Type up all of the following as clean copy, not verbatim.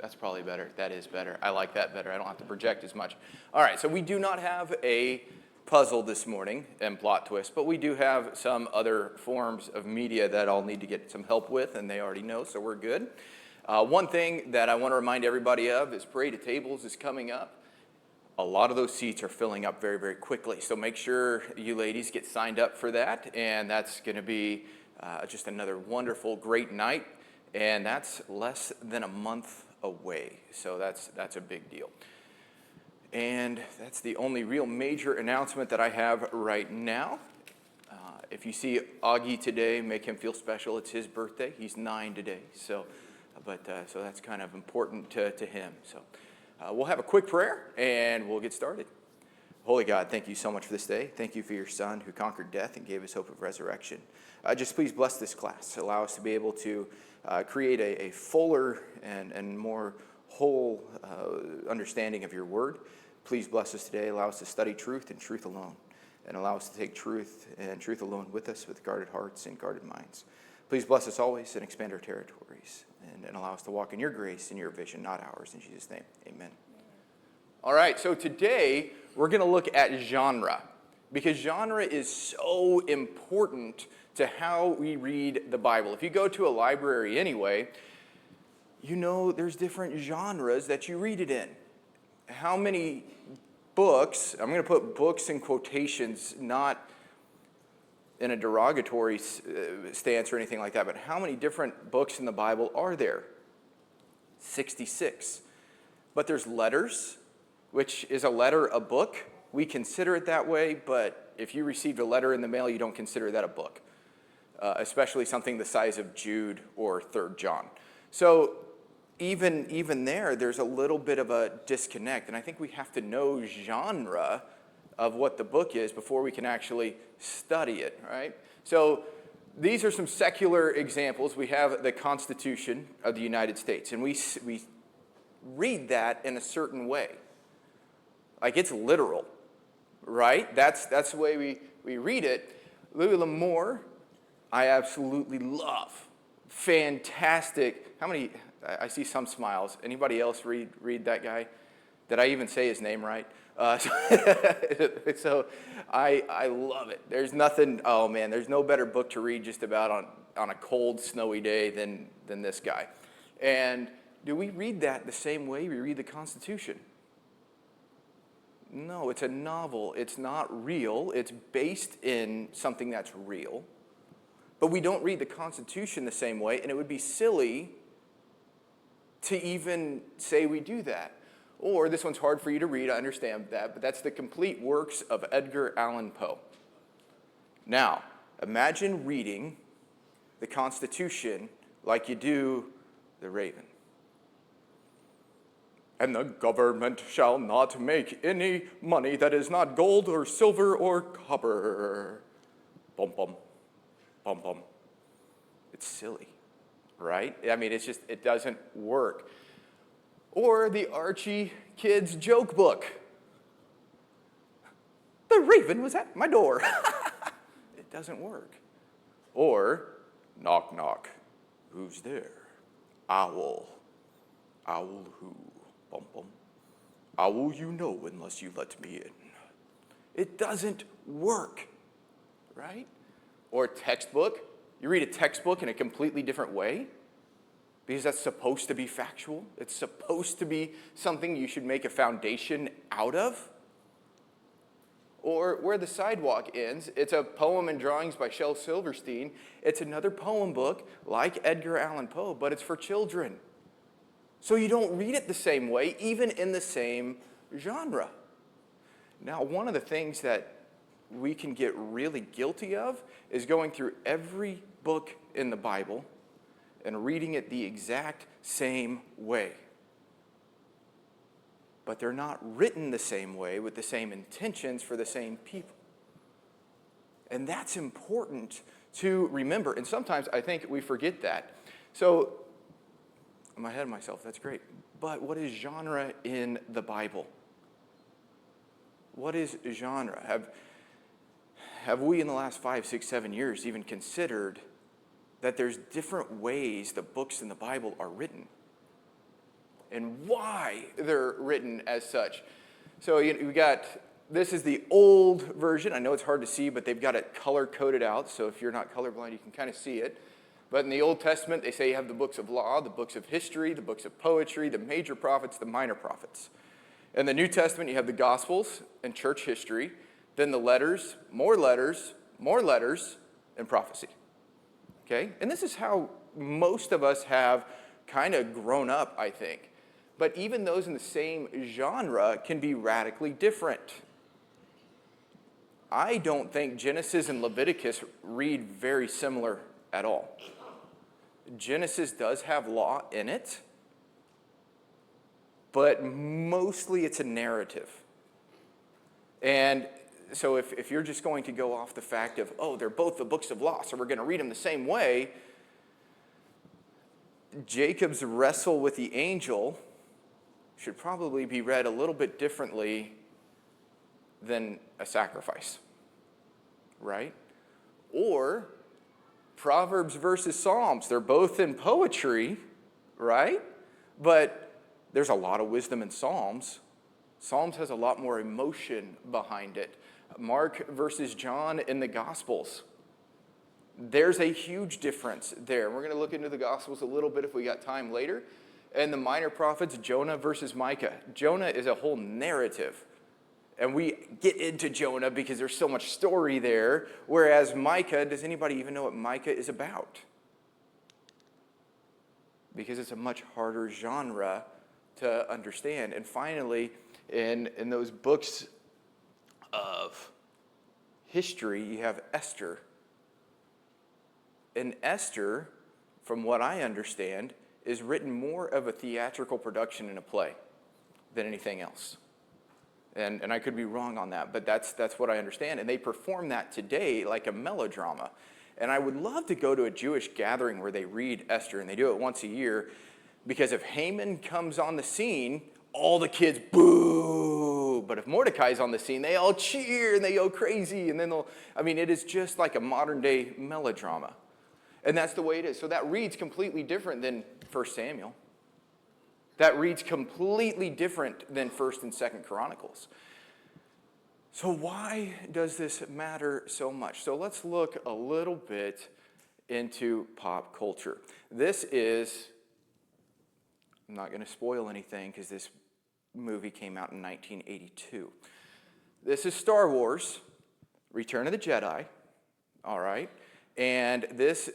That's probably better. That is better. I like that better. I don't have to project as much. All right, so we do not have a puzzle this morning and plot twist, but we do have some other forms of media that I'll need to get some help with, and they already know, so we're good. One thing that I want to remind everybody of is Parade of Tables is coming up. A lot of those seats are filling up very, very quickly, so make sure you ladies get signed up for that, and that's going to be just another wonderful, great night, and that's less than a month away, so that's a big deal. And that's the only real major announcement that I have right now. If you see Augie today, make him feel special. It's his birthday. He's 9 today, so that's kind of important to him. So we'll have a quick prayer, and we'll get started. Holy God, thank you so much for this day. Thank you for your Son who conquered death and gave us hope of resurrection. Just please bless this class. Allow us to be able to create a fuller and more whole understanding of your word. Please bless us today. Allow us to study truth and truth alone, and allow us to take truth and truth alone with us with guarded hearts and guarded minds. Please bless us always and expand our territories, and allow us to walk in your grace and your vision, not ours. In Jesus' name, amen. All right, so today we're going to look at genre, because genre is so important to how we read the Bible. If you go to a library anyway, you know there's different genres that you read it in. How many books, I'm going to put books in quotations, not in a derogatory stance or anything like that, but how many different books in the Bible are there? 66. But there's letters, which is a letter a book. We consider it that way, but if you received a letter in the mail, you don't consider that a book, especially something the size of Jude or 3rd John. So even there's a little bit of a disconnect, and I think we have to know genre of what the book is before we can actually study it, right? So these are some secular examples. We have the Constitution of the United States, and we read that in a certain way. Like it's literal, right? That's the way we read it. Louis L'Amour, I absolutely love. Fantastic. How many... I see some smiles. Anybody else read that guy? Did I even say his name right? So I love it. There's nothing, oh man, there's no better book to read just about on a cold, snowy day than this guy. And do we read that the same way we read the Constitution? No, it's a novel. It's not real. It's based in something that's real. But we don't read the Constitution the same way, and it would be silly to even say we do that. Or, this one's hard for you to read, I understand that, but that's the complete works of Edgar Allan Poe. Now, imagine reading the Constitution like you do the Raven. And the government shall not make any money that is not gold or silver or copper. Bum, bum, bum, bum. It's silly. Right? I mean, it's just, it doesn't work. Or the Archie kids joke book. The raven was at my door. It doesn't work. Or, knock, knock. Who's there? Owl. Owl who? Bum, bum. Owl you know unless you let me in. It doesn't work. Right? Or textbook. You read a textbook in a completely different way because that's supposed to be factual. It's supposed to be something you should make a foundation out of. Or Where the Sidewalk Ends, it's a poem and drawings by Shel Silverstein. It's another poem book like Edgar Allan Poe, but it's for children. So you don't read it the same way, even in the same genre. Now, one of the things that we can get really guilty of is going through every book in the Bible and reading it the exact same way. But they're not written the same way with the same intentions for the same people. And that's important to remember. And sometimes I think we forget that. So, I'm ahead of myself, that's great. But what is genre in the Bible? What is genre? Have we in the last 5, 6, 7 years even considered that there's different ways the books in the Bible are written? and why they're written as such. So we got, this is the old version. I know it's hard to see, but they've got it color-coded out, so if you're not colorblind, you can kind of see it. But in the Old Testament, they say you have the books of law, the books of history, the books of poetry, the major prophets, the minor prophets. In the New Testament, you have the Gospels and church history, then the letters, and prophecy. Okay? And this is how most of us have kind of grown up, I think. But even those in the same genre can be radically different. I don't think Genesis and Leviticus read very similar at all. Genesis does have law in it, but mostly it's a narrative. And so if you're just going to go off the fact of, oh, they're both the books of law, so we're going to read them the same way, Jacob's wrestle with the angel should probably be read a little bit differently than a sacrifice, right? Or Proverbs versus Psalms. They're both in poetry, right? But there's a lot of wisdom in Psalms. Psalms has a lot more emotion behind it. Mark versus John in the Gospels. There's a huge difference there. We're going to look into the Gospels a little bit if we got time later. And the minor prophets, Jonah versus Micah. Jonah is a whole narrative. And we get into Jonah because there's so much story there. Whereas Micah, does anybody even know what Micah is about? Because it's a much harder genre to understand. And finally, in those books of history, you have Esther. And Esther, from what I understand, is written more of a theatrical production in a play than anything else. And I could be wrong on that, but that's what I understand. And they perform that today like a melodrama. And I would love to go to a Jewish gathering where they read Esther, and they do it once a year, because if Haman comes on the scene, all the kids boo. But if Mordecai's on the scene, they all cheer and they go crazy. And then it is just like a modern day melodrama. And that's the way it is. So that reads completely different than 1 Samuel. That reads completely different than 1st and 2nd Chronicles. So why does this matter so much? So let's look a little bit into pop culture. This is, I'm not going to spoil anything because this movie came out in 1982. This is Star Wars, Return of the Jedi, all right? And this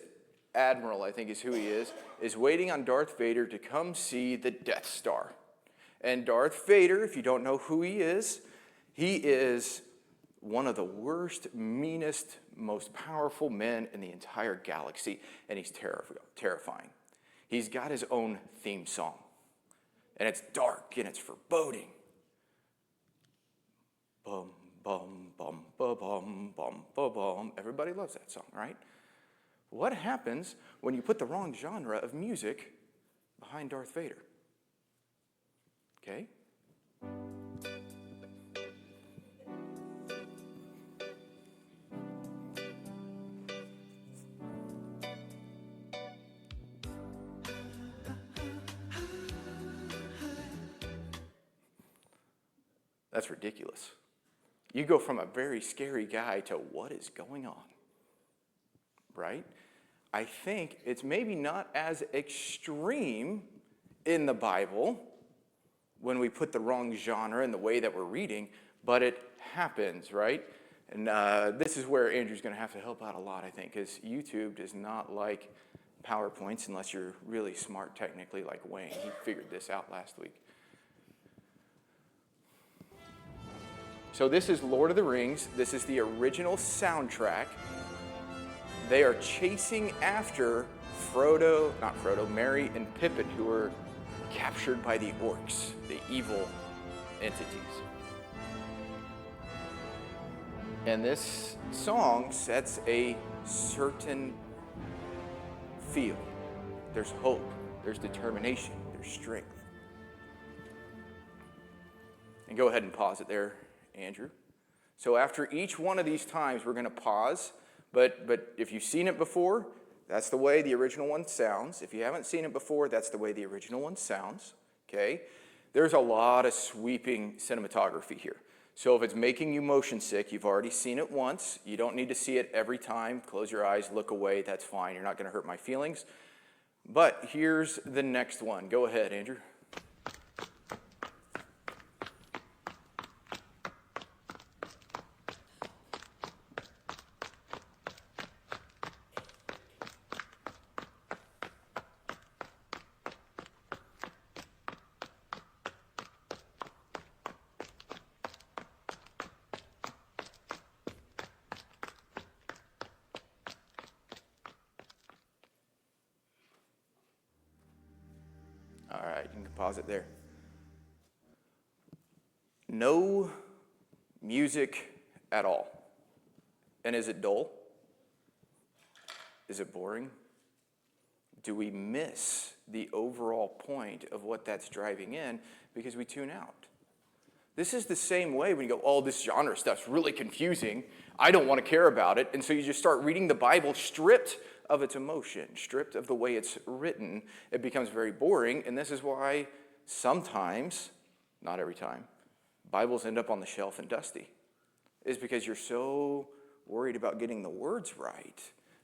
Admiral, I think is who he is waiting on Darth Vader to come see the Death Star. And Darth Vader, if you don't know who he is one of the worst, meanest, most powerful men in the entire galaxy, and he's terrifying. He's got his own theme song, and it's dark and it's foreboding. Bum, bum, bum, ba, bum, bum, ba, bum. Everybody loves that song, right? What happens when you put the wrong genre of music behind Darth Vader? Okay? That's ridiculous. You go from a very scary guy to what is going on, right? I think it's maybe not as extreme in the Bible when we put the wrong genre in the way that we're reading, but it happens, right? And this is where Andrew's going to have to help out a lot, I think, because YouTube does not like PowerPoints unless you're really smart technically like Wayne. He figured this out last week. So this is Lord of the Rings. This is the original soundtrack. They are chasing after Merry and Pippin, who are captured by the orcs, the evil entities. And this song sets a certain feel. There's hope, there's determination, there's strength. And go ahead and pause it there, Andrew. So after each one of these times, we're going to pause. But if you've seen it before, that's the way the original one sounds. If you haven't seen it before, that's the way the original one sounds. okay? There's a lot of sweeping cinematography here. So if it's making you motion sick, you've already seen it once. You don't need to see it every time. Close your eyes, look away, that's fine. You're not gonna hurt my feelings. But here's the next one. Go ahead, Andrew. All right, you can pause it there. No music at all. And is it dull? Is it boring? Do we miss the overall point of what that's driving in because we tune out? This is the same way when you go, oh, this genre stuff's really confusing. I don't want to care about it. And so you just start reading the Bible stripped of its emotion, stripped of the way it's written. It becomes very boring. And this is why sometimes, not every time, Bibles end up on the shelf and dusty. Is because you're so worried about getting the words right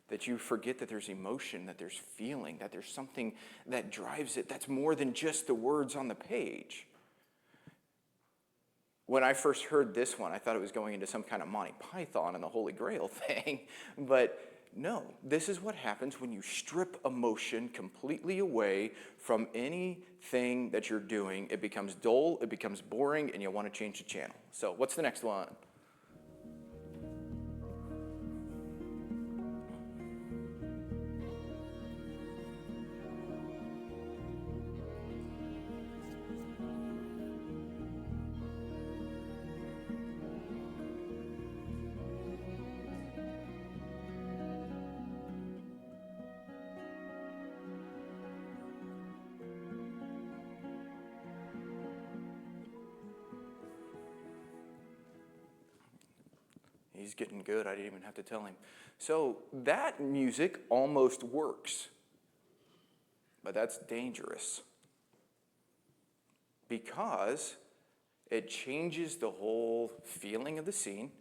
that you forget that there's emotion, that there's feeling, that there's something that drives it that's more than just the words on the page. When I first heard this one, I thought it was going into some kind of Monty Python and the Holy Grail thing, but no, this is what happens when you strip emotion completely away from anything that you're doing. It becomes dull, it becomes boring, and you want to change the channel. So what's the next one? He's getting good. I didn't even have to tell him. So that music almost works, but that's dangerous because it changes the whole feeling of the scene.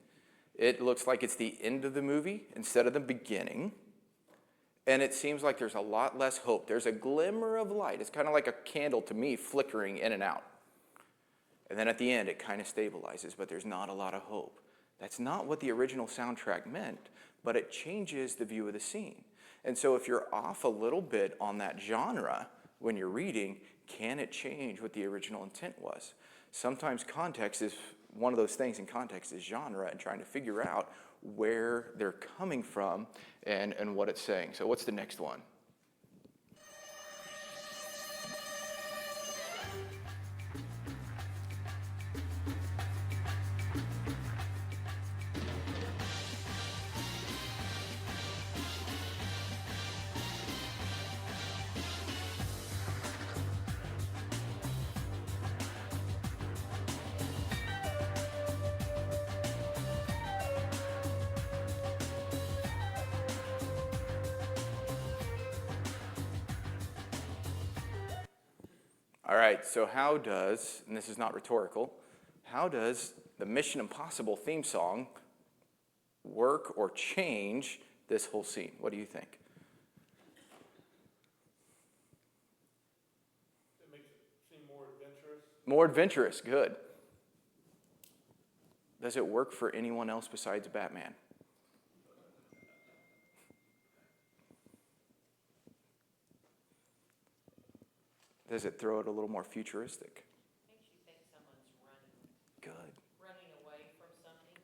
It looks like it's the end of the movie instead of the beginning, and it seems like there's a lot less hope. There's a glimmer of light. It's kind of like a candle to me flickering in and out. And then at the end, it kind of stabilizes, but there's not a lot of hope. That's not what the original soundtrack meant, but it changes the view of the scene. And so if you're off a little bit on that genre when you're reading, can it change what the original intent was? Sometimes context is one of those things, and context is genre and trying to figure out where they're coming from and what it's saying. So what's the next one? All right, so how does, and this is not rhetorical, how does the Mission Impossible theme song work or change this whole scene? What do you think? It makes it seem more adventurous. More adventurous, good. Does it work for anyone else besides Batman? Does it throw it a little more futuristic? Makes you think someone's running. Good. Running away from something.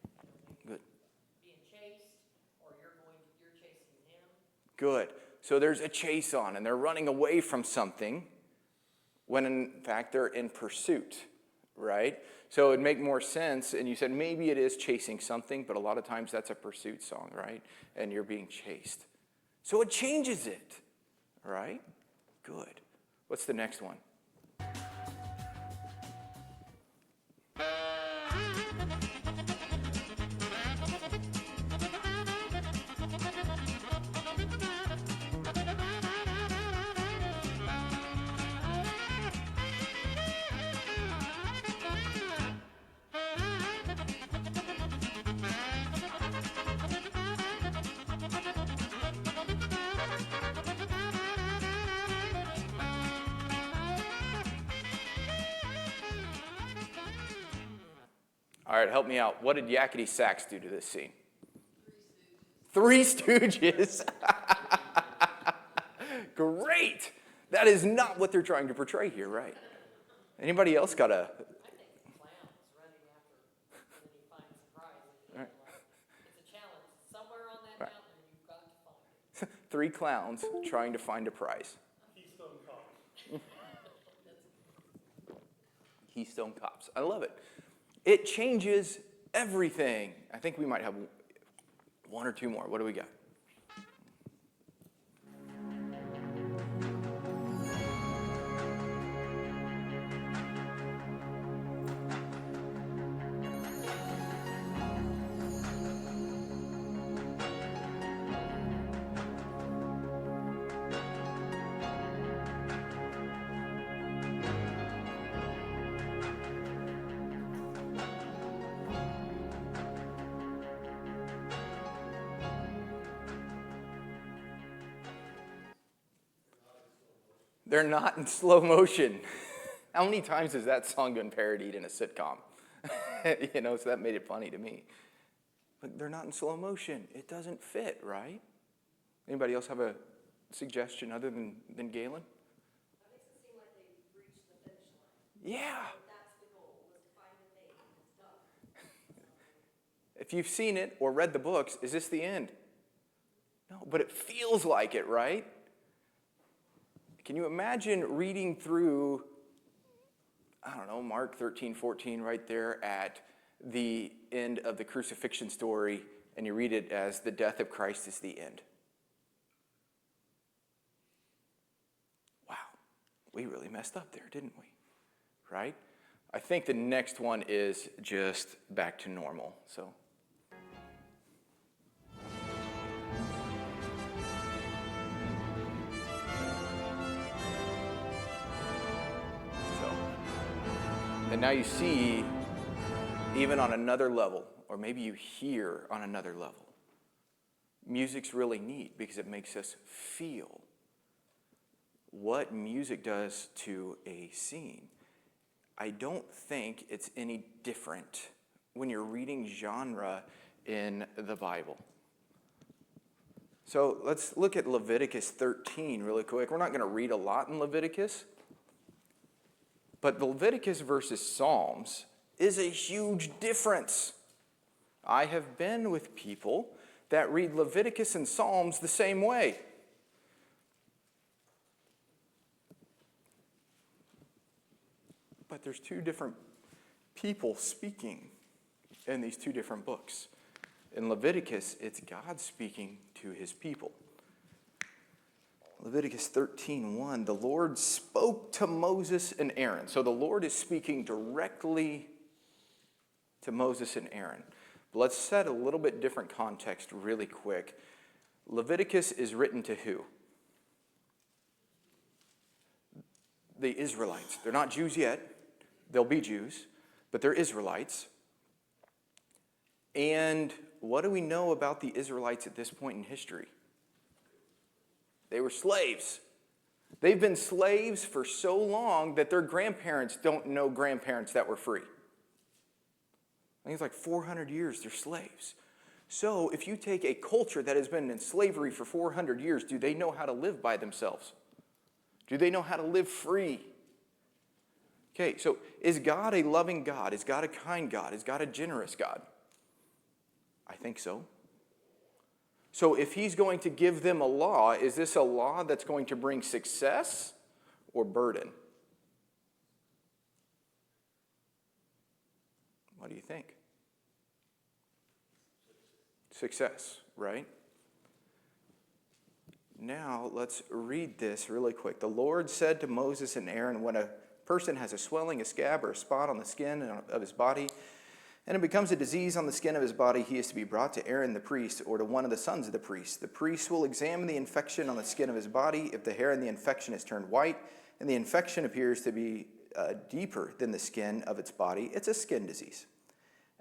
Good. Being chased, or you're chasing him. Good. So there's a chase on, and they're running away from something when in fact they're in pursuit, right? So it'd make more sense, and you said maybe it is chasing something, but a lot of times that's a pursuit song, right? And you're being chased. So it changes it, right? Good. What's the next one? All right, help me out. What did Yakety Sax do to this scene? Three Stooges. Great. That is not what they're trying to portray here, right? Anybody else got a... I think clowns running after, and then he finds the prize at the end. Like, it's a challenge. Somewhere on that Right. mountain, you've got to find it. Three clowns trying to find a prize. Keystone Cops. Keystone Cops. I love it. It changes everything. I think we might have one or two more. What do we got? They're not in slow motion. How many times has that song been parodied in a sitcom? So that made it funny to me. But they're not in slow motion. It doesn't fit, right? Anybody else have a suggestion other than Galen? That makes it seem like they reached the finish line. Yeah. That's the goal, was to find the date, and it's done. If you've seen it or read the books, is this the end? No, but it feels like it, right? Can you imagine reading through, Mark 13, 14 right there at the end of the crucifixion story, and you read it as the death of Christ is the end? Wow, we really messed up there, didn't we? Right? I think the next one is just back to normal, so... And now you see, even on another level, or maybe you hear on another level, music's really neat because it makes us feel what music does to a scene. I don't think it's any different when you're reading genre in the Bible. So let's look at Leviticus 13 really quick. We're not going to read a lot in Leviticus. But the Leviticus versus Psalms is a huge difference. I have been with people that read Leviticus and Psalms the same way. But there's two different people speaking in these two different books. In Leviticus, it's God speaking to his people. Leviticus 13:1, the Lord spoke to Moses and Aaron. So the Lord is speaking directly to Moses and Aaron. But let's set a little bit different context really quick. Leviticus is written to who? The Israelites. They're not Jews yet. They'll be Jews, but they're Israelites. And what do we know about the Israelites at this point in history? They were slaves. They've been slaves for so long that their grandparents don't know grandparents that were free. I think it's like 400 years they're slaves. So if you take a culture that has been in slavery for 400 years, do they know how to live by themselves? Do they know how to live free? Okay, so is God a loving God? Is God a kind God? Is God a generous God? I think so. So if he's going to give them a law, is this a law that's going to bring success or burden? What do you think? Success, right? Now let's read this really quick. The Lord said to Moses and Aaron, when a person has a swelling, a scab, or a spot on the skin of his body, and it becomes a disease on the skin of his body, he is to be brought to Aaron the priest, or to one of the sons of the priest. The priest will examine the infection on the skin of his body. If the hair in the infection is turned white, and the infection appears to be deeper than the skin of its body, it's a skin disease.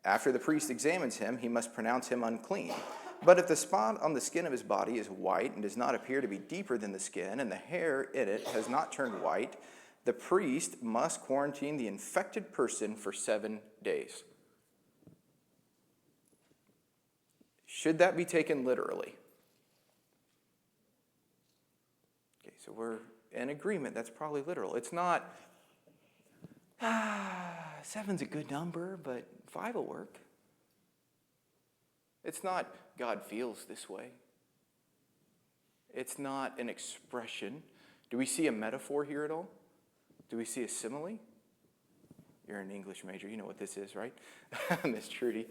After the priest examines him, he must pronounce him unclean. But if the spot on the skin of his body is white and does not appear to be deeper than the skin, and the hair in it has not turned white, the priest must quarantine the infected person for 7 days. Should that be taken literally? Okay, so we're in agreement. That's probably literal. It's not, seven's a good number, but 5 will work. It's not, God feels this way. It's not an expression. Do we see a metaphor here at all? Do we see a simile? You're an English major. You know what this is, right? Miss Trudy.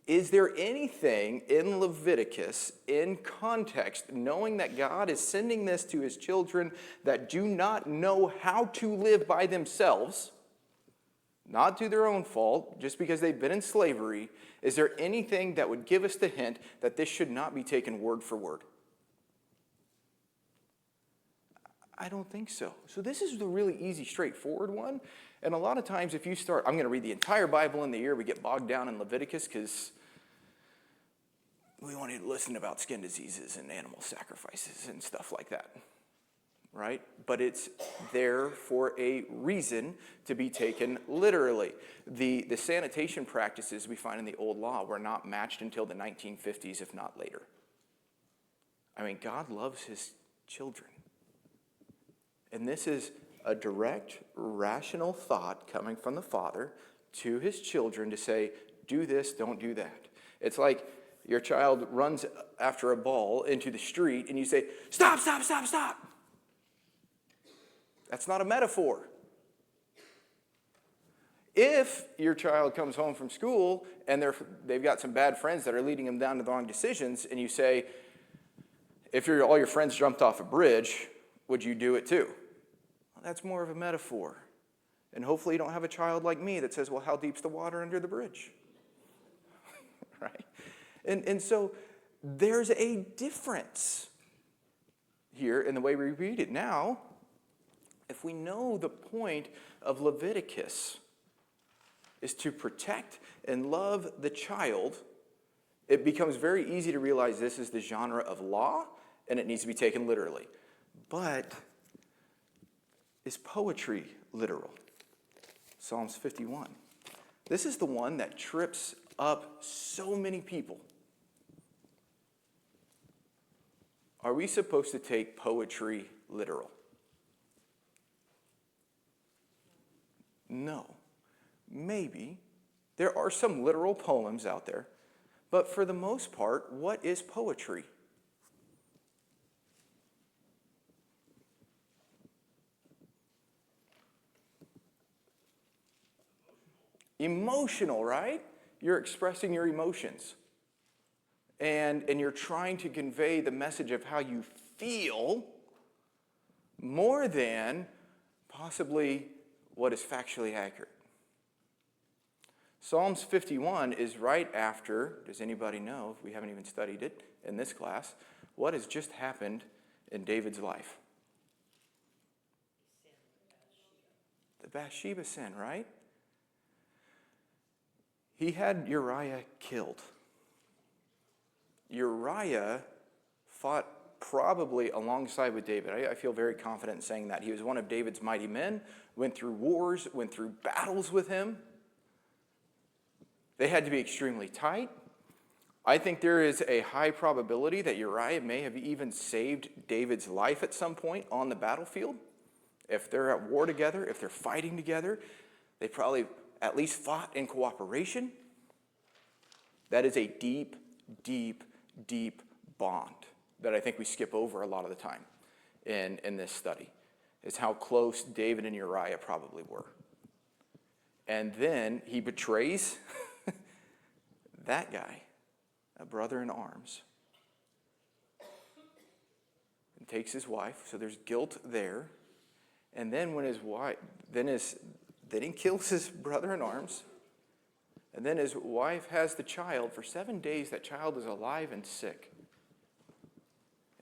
Is there anything in Leviticus, in context, knowing that God is sending this to his children that do not know how to live by themselves, not through their own fault, just because they've been in slavery, is there anything that would give us the hint that this should not be taken word for word? I don't think so. So this is the really easy, straightforward one. And a lot of times if you start, I'm going to read the entire Bible in the year, we get bogged down in Leviticus because we want to listen about skin diseases and animal sacrifices and stuff like that, right? But it's there for a reason to be taken literally. The sanitation practices we find in the Old Law were not matched until the 1950s, if not later. I mean, God loves his children. And this is a direct, rational thought coming from the Father to his children to say, do this, don't do that. It's like your child runs after a ball into the street and you say, stop, stop, stop, stop. That's not a metaphor. If your child comes home from school and they've got some bad friends that are leading them down to the wrong decisions, and you say, if all your friends jumped off a bridge, would you do it too? That's more of a metaphor. And hopefully you don't have a child like me that says, well, how deep's the water under the bridge? Right? And so there's a difference here in the way we read it. Now, if we know the point of Leviticus is to protect and love the child, it becomes very easy to realize this is the genre of law and it needs to be taken literally. But is poetry literal? Psalms 51. This is the one that trips up so many people. Are we supposed to take poetry literal? No. Maybe. There are some literal poems out there, but for the most part, what is poetry? Emotional, right? You're expressing your emotions. And you're trying to convey the message of how you feel more than possibly what is factually accurate. Psalms 51 is right after, does anybody know, if we haven't even studied it in this class, what has just happened in David's life? The Bathsheba sin, right? He had Uriah killed. Uriah fought probably alongside with David. I feel very confident in saying that. He was one of David's mighty men, went through wars, went through battles with him. They had to be extremely tight. I think there is a high probability that Uriah may have even saved David's life at some point on the battlefield. If they're at war together, if they're fighting together, they probably at least fought in cooperation. That is a deep, deep, deep bond that I think we skip over a lot of the time in this study, is how close David and Uriah probably were. And then he betrays that guy, a brother in arms, and takes his wife. So there's guilt there. And then when his wife, then he kills his brother in arms. And then his wife has the child. For 7 days, that child is alive and sick.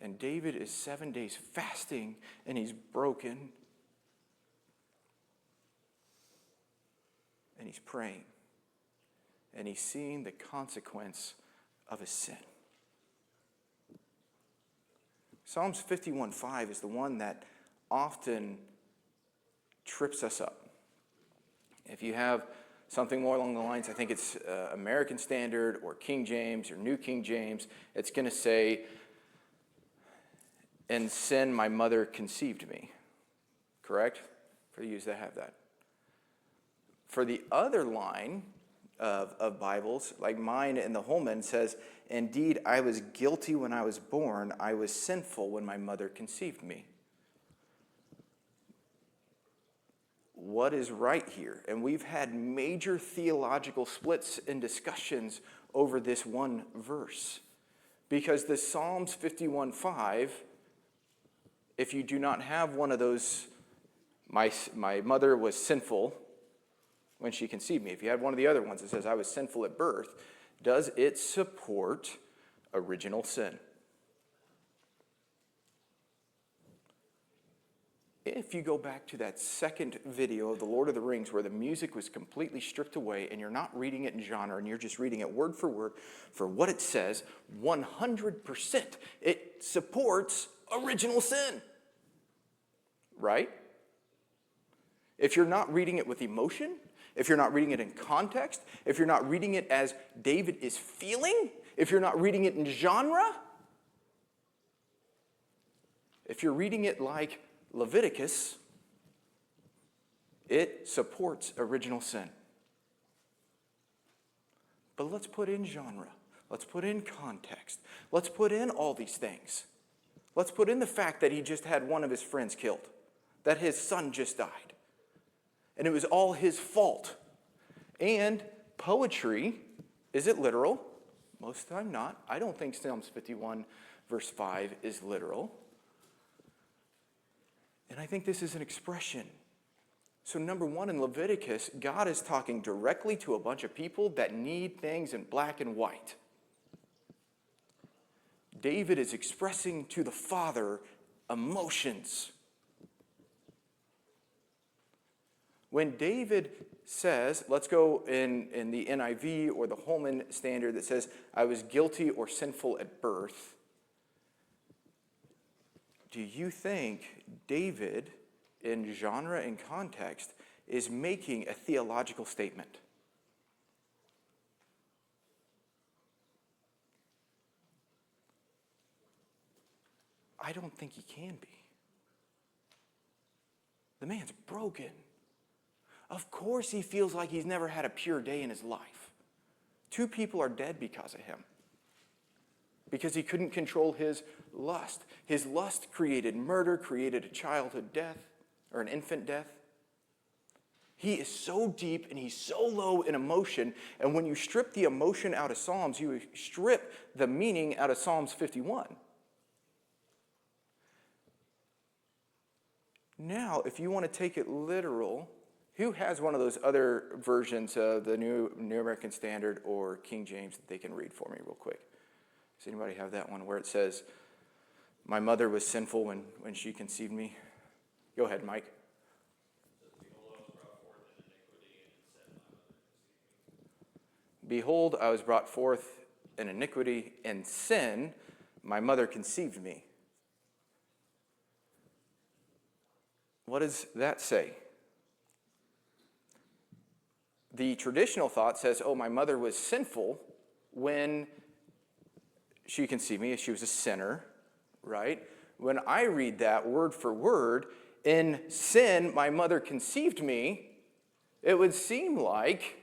And David is 7 days fasting, and he's broken. And he's praying. And he's seeing the consequence of his sin. Psalms 51:5 is the one that often trips us up. If you have something more along the lines, I think it's American Standard or King James or New King James, it's going to say, "In sin my mother conceived me." Correct? For you that have that. For the other line of Bibles, like mine in the Holman, says, "Indeed, I was guilty when I was born. I was sinful when my mother conceived me." What is right here? And we've had major theological splits and discussions over this one verse. Because the Psalms 51:5, if you do not have one of those, my mother was sinful when she conceived me. If you had one of the other ones that says, "I was sinful at birth," does it support original sin? If you go back to that second video of The Lord of the Rings where the music was completely stripped away and you're not reading it in genre and you're just reading it word for what it says, 100% it supports original sin. Right? If you're not reading it with emotion, if you're not reading it in context, if you're not reading it as David is feeling, if you're not reading it in genre, if you're reading it like Leviticus, it supports original sin. But let's put in genre. Let's put in context. Let's put in all these things. Let's put in the fact that he just had one of his friends killed, that his son just died. And it was all his fault. And poetry, is it literal? Most of the time not. I don't think Psalms 51 verse 5 is literal. And I think this is an expression. So number one, in Leviticus, God is talking directly to a bunch of people that need things in black and white. David is expressing to the Father emotions. When David says, let's go in the NIV or the Holman Standard that says, "I was guilty or sinful at birth," do you think David, in genre and context, is making a theological statement? I don't think he can be. The man's broken. Of course he feels like he's never had a pure day in his life. 2 people are dead because of him. Because he couldn't control his lust. His lust created murder, created a childhood death, or an infant death. He is so deep and he's so low in emotion, and when you strip the emotion out of Psalms, you strip the meaning out of Psalms 51. Now, if you want to take it literal, who has one of those other versions of the New American Standard or King James that they can read for me real quick? Does anybody have that one where it says, "My mother was sinful when she conceived me"? Go ahead, Mike. "Behold, I was brought forth in iniquity, and sin, my mother conceived me." What does that say? The traditional thought says, "Oh, my mother was sinful when she conceived me, she was a sinner," right? When I read that word for word, "In sin my mother conceived me," it would seem like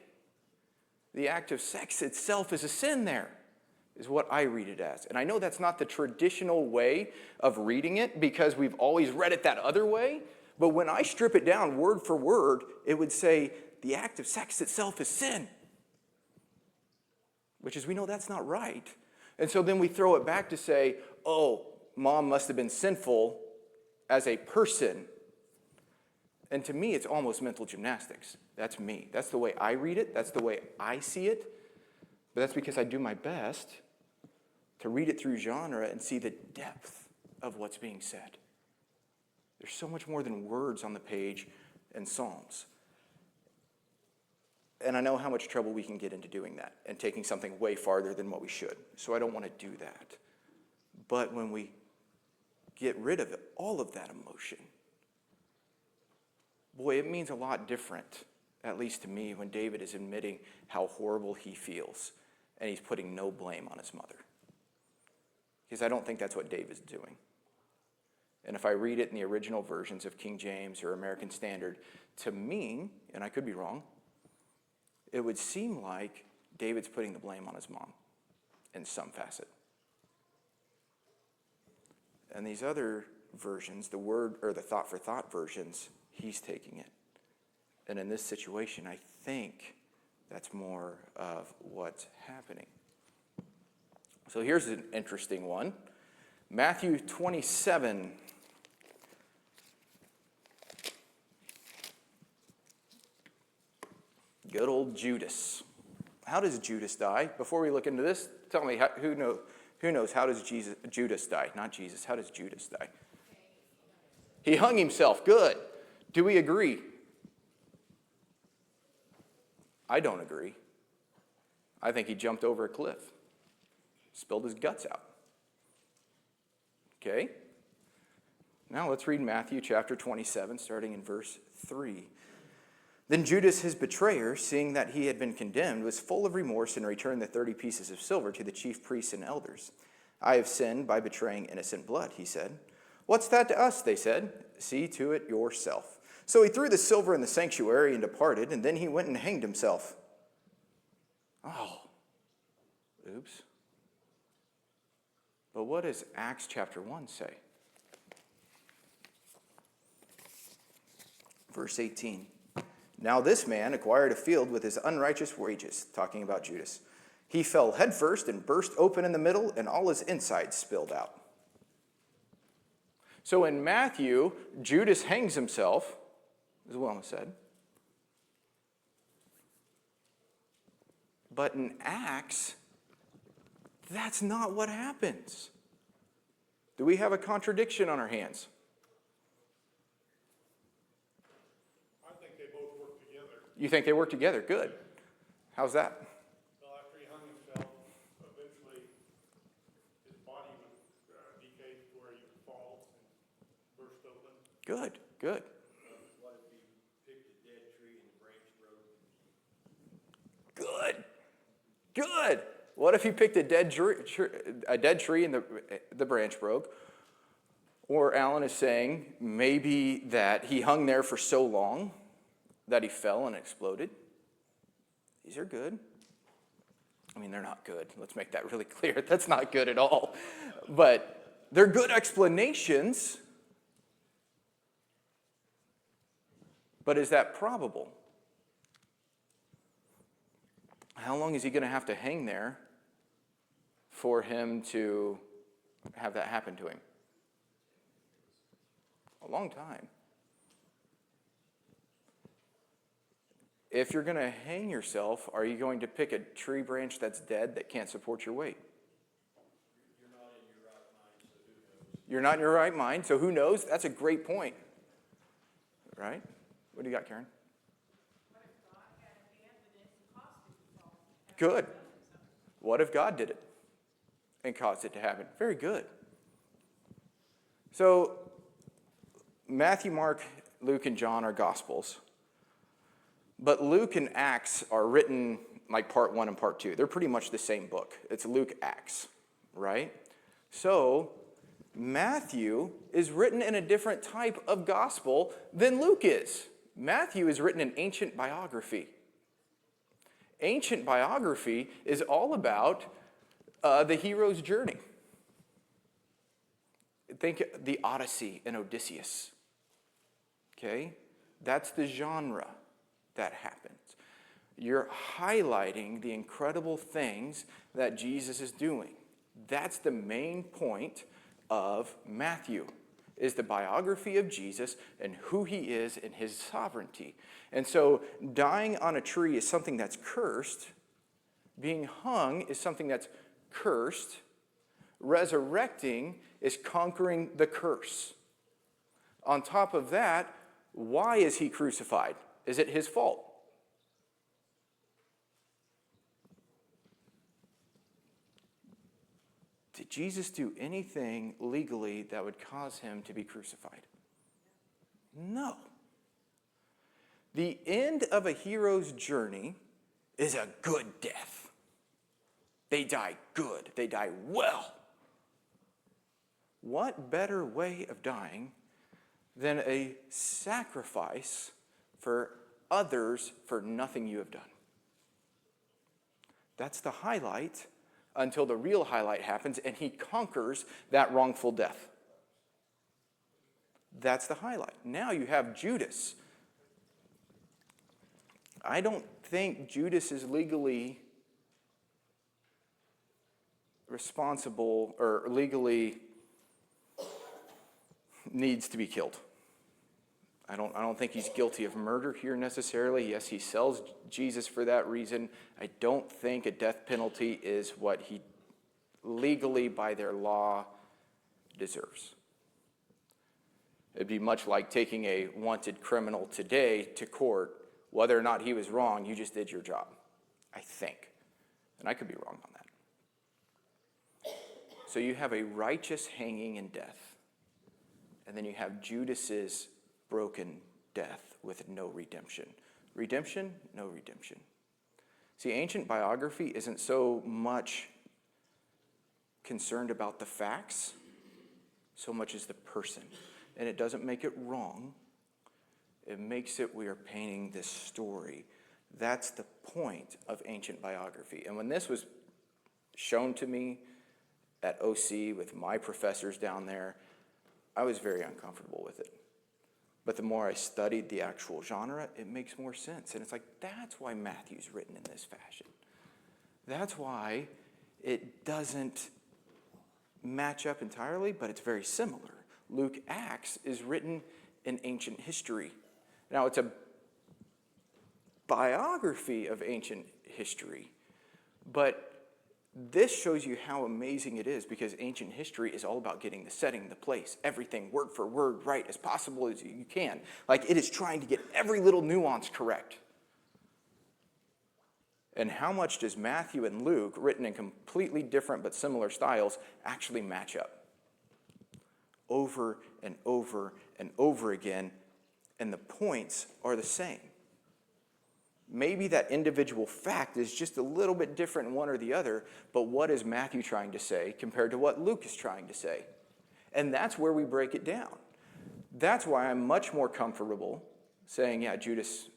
the act of sex itself is a sin there, is what I read it as. And I know that's not the traditional way of reading it because we've always read it that other way, but when I strip it down word for word, it would say the act of sex itself is sin, which is, we know that's not right. And so then we throw it back to say, "Oh, mom must have been sinful as a person." And to me, it's almost mental gymnastics. That's me. That's the way I read it. That's the way I see it. But that's because I do my best to read it through genre and see the depth of what's being said. There's so much more than words on the page in Psalms. And I know how much trouble we can get into doing that and taking something way farther than what we should. So I don't want to do that. But when we get rid of all of that emotion, boy, it means a lot different at least to me, when David is admitting how horrible he feels, and he's putting no blame on his mother. Because I don't think that's what David's doing. And if I read it in the original versions of King James or American Standard, to me, and I could be wrong, it would seem like David's putting the blame on his mom in some facet. And these other versions, the word or the thought for thought versions, he's taking it. And in this situation, I think that's more of what's happening. So here's an interesting one. Matthew 27. Good old Judas. How does Judas die? Before we look into this, tell me, who knows how does Judas die? Not Jesus. How does Judas die? He hung himself. Good. Do we agree? I don't agree. I think he jumped over a cliff. Spilled his guts out. Okay? Now let's read Matthew chapter 27, starting in verse 3. Then Judas, his betrayer, seeing that he had been condemned, was full of remorse and returned the 30 pieces of silver to the chief priests and elders. I have sinned by betraying innocent blood, he said. What's that to us, they said. See to it yourself. So he threw the silver in the sanctuary and departed, and then he went and hanged himself. Oh, oops. But what does Acts chapter 1 say? Verse 18. Now this man acquired a field with his unrighteous wages, talking about Judas. He fell headfirst and burst open in the middle, and all his insides spilled out. So in Matthew, Judas hangs himself, as Wilma said. But in Acts, that's not what happens. Do we have a contradiction on our hands? I think they both work together. You think they work together? Good. How's that? Well, after he hung himself, eventually his body would decay to where he would fall and burst open. Good, good. What if he picked a dead tree and the branch broke? Good. Good. What if he picked a dead tree and the branch broke? Or Alan is saying maybe that he hung there for so long that he fell and exploded. These are good. I mean, they're not good. Let's make that really clear. That's not good at all. But they're good explanations. But is that probable? How long is he going to have to hang there for him to have that happen to him? A long time. If you're going to hang yourself, are you going to pick a tree branch that's dead that can't support your weight? You're not in your right mind, so who knows? That's a great point. Right? What do you got, Karen? Good. What if God did it and caused it to happen? Very good. So, Matthew, Mark, Luke, and John are Gospels. But Luke and Acts are written like part 1 and part 2. They're pretty much the same book. It's Luke, Acts, right? So, Matthew is written in a different type of gospel than Luke is. Matthew is written in ancient biography. Ancient biography is all about the hero's journey. Think the Odyssey and Odysseus. Okay? That's the genre that happens. You're highlighting the incredible things that Jesus is doing. That's the main point of Matthew, is the biography of Jesus and who he is and his sovereignty. And so dying on a tree is something that's cursed. Being hung is something that's cursed. Resurrecting is conquering the curse. On top of that, why is he crucified? Is it his fault? Did Jesus do anything legally that would cause him to be crucified? No. The end of a hero's journey is a good death. They die good. They die well. What better way of dying than a sacrifice for others for nothing you have done? That's the highlight until the real highlight happens and he conquers that wrongful death. That's the highlight. Now you have Judas. I don't think Judas is legally responsible or legally needs to be killed. I don't think he's guilty of murder here necessarily. Yes, he sells Jesus for that reason. I don't think a death penalty is what he legally, by their law, deserves. It'd be much like taking a wanted criminal today to court. Whether or not he was wrong, you just did your job, I think. And I could be wrong on that. So you have a righteous hanging in death. And then you have Judas's broken death with no redemption. Redemption, no redemption. See, ancient biography isn't so much concerned about the facts so much as the person. And it doesn't make it wrong. It makes it we are painting this story. That's the point of ancient biography. And when this was shown to me at OC with my professors down there, I was very uncomfortable with it. But the more I studied the actual genre, it makes more sense. And it's like, that's why Matthew's written in this fashion. That's why it doesn't match up entirely, but it's very similar. Luke Acts is written in ancient history. Now, it's a biography of ancient history, but this shows you how amazing it is because ancient history is all about getting the setting, the place, everything word for word right as possible as you can. Like it is trying to get every little nuance correct. And how much does Matthew and Luke, written in completely different but similar styles, actually match up? Over and over and over again, and the points are the same. Maybe that individual fact is just a little bit different in one or the other, but what is Matthew trying to say compared to what Luke is trying to say? And that's where we break it down. That's why I'm much more comfortable saying, yeah, Judas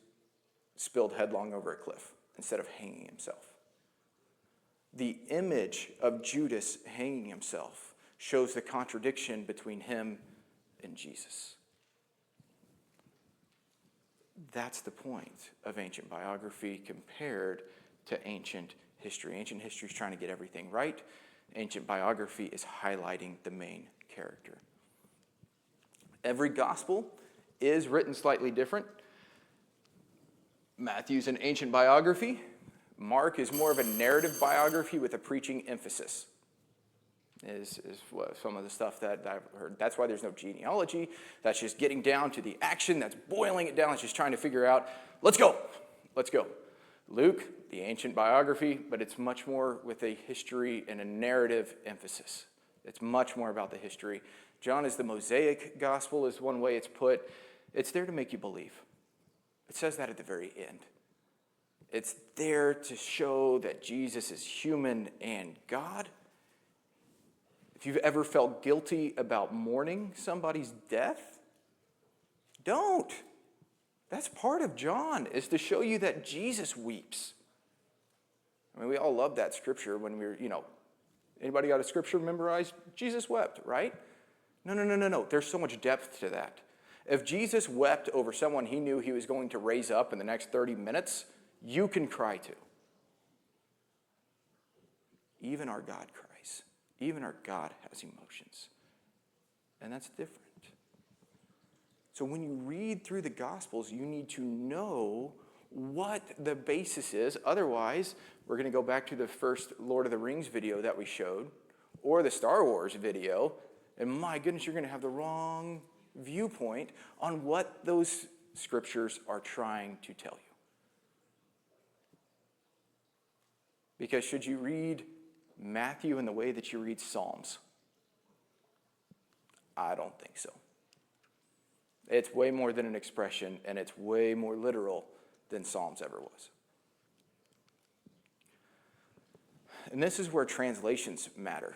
spilled headlong over a cliff instead of hanging himself. The image of Judas hanging himself shows the contradiction between him and Jesus. That's the point of ancient biography compared to ancient history. Ancient history is trying to get everything right. Ancient biography is highlighting the main character. Every gospel is written slightly different. Matthew's an ancient biography. Mark is more of a narrative biography with a preaching emphasis. Is what some of the stuff that I've heard. That's why there's no genealogy. That's just getting down to the action. That's boiling it down. It's just trying to figure out, let's go. Luke, the ancient biography, but it's much more with a history and a narrative emphasis. It's much more about the history. John is the Mosaic gospel is one way it's put. It's there to make you believe. It says that at the very end. It's there to show that Jesus is human and God. If you've ever felt guilty about mourning somebody's death, don't. That's part of John, is to show you that Jesus weeps. I mean, we all love that scripture when we're, anybody got a scripture memorized? Jesus wept, right? No. There's so much depth to that. If Jesus wept over someone he knew he was going to raise up in the next 30 minutes, you can cry too. Even our God cries. Even our God has emotions. And that's different. So when you read through the Gospels, you need to know what the basis is. Otherwise, we're going to go back to the first Lord of the Rings video that we showed, or the Star Wars video, and my goodness, you're going to have the wrong viewpoint on what those scriptures are trying to tell you. Because should you read Matthew in the way that you read Psalms? I don't think so. It's way more than an expression, and it's way more literal than Psalms ever was. And this is where translations matter,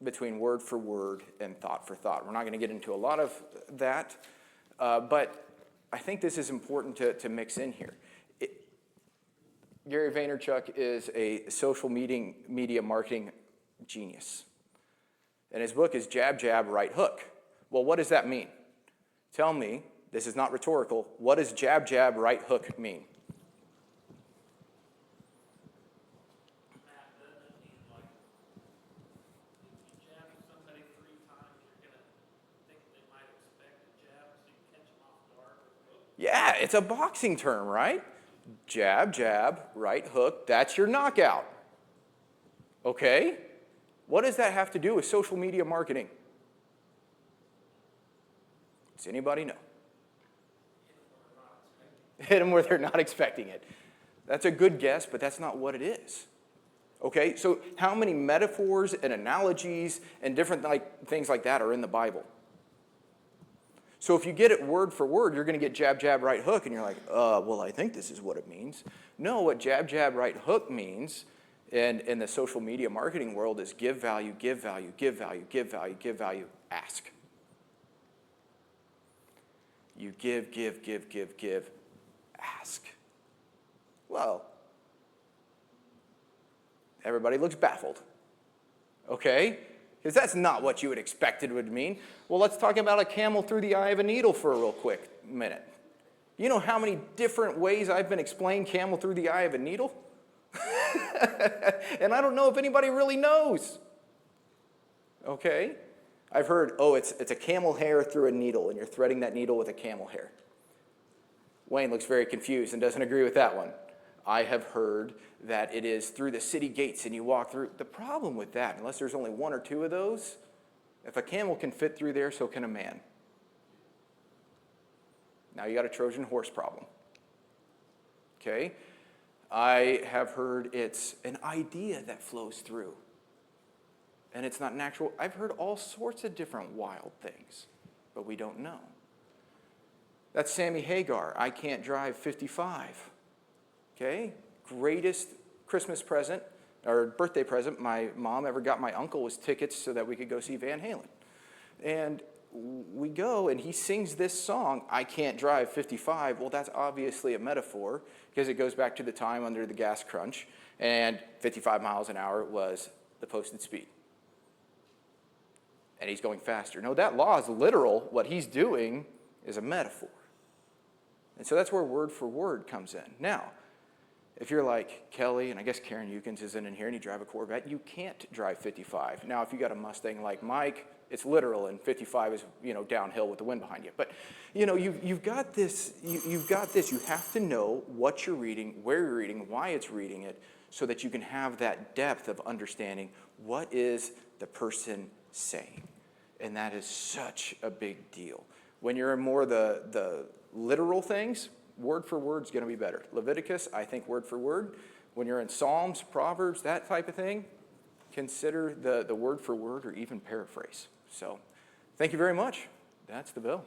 between word for word and thought for thought. We're not going to get into a lot of that, but I think this is important to mix in here. Gary Vaynerchuk is a social media marketing genius. And his book is Jab, Jab, Right Hook. Well, what does that mean? Tell me, this is not rhetorical, what does jab, jab, right hook mean? Matt, doesn't it mean like if you jab somebody 3 times, you're gonna think they might expect a jab so you catch them off guard with a hook? Yeah, it's a boxing term, right? Jab, jab, right hook, that's your knockout. Okay? What does that have to do with social media marketing? Does anybody know? Hit them where they're not expecting it. That's a good guess, but that's not what it is. Okay, so how many metaphors and analogies and different things like that are in the Bible? So if you get it word for word, you're going to get jab, jab, right hook, and you're like, well, I think this is what it means. No, what jab, jab, right hook means in the social media marketing world is give value, give value, give value, give value, give value, ask. You give, give, give, give, give, ask. Well, everybody looks baffled. Okay? Because that's not what you would expect it would mean. Well, let's talk about a camel through the eye of a needle for a real quick minute. You know how many different ways I've been explained camel through the eye of a needle? And I don't know if anybody really knows. Okay? I've heard, it's a camel hair through a needle, and you're threading that needle with a camel hair. Wayne looks very confused and doesn't agree with that one. I have heard that it is through the city gates and you walk through. The problem with that, unless there's only 1 or 2 of those, if a camel can fit through there, so can a man. Now you got a Trojan horse problem. Okay? I have heard it's an idea that flows through. And it's not natural. I've heard all sorts of different wild things, but we don't know. That's Sammy Hagar. I can't drive 55. Okay? Greatest Christmas present or birthday present my mom ever got my uncle was tickets so that we could go see Van Halen. And we go and he sings this song, I Can't Drive 55. Well, that's obviously a metaphor because it goes back to the time under the gas crunch, and 55 miles an hour was the posted speed. And he's going faster. No, that law is literal. What he's doing is a metaphor. And so that's where word for word comes in. Now, if you're like Kelly, and I guess Karen Eukins isn't in here, and you drive a Corvette, you can't drive 55. Now, if you got a Mustang like Mike, it's literal, and 55 is, downhill with the wind behind you. But, you've got this. You've got this. You have to know what you're reading, where you're reading, why it's reading it, so that you can have that depth of understanding what is the person saying. And that is such a big deal. When you're in more the literal things, word for word is going to be better. Leviticus, I think word for word. When you're in Psalms, Proverbs, that type of thing, consider the word for word or even paraphrase. So, thank you very much. That's the bill.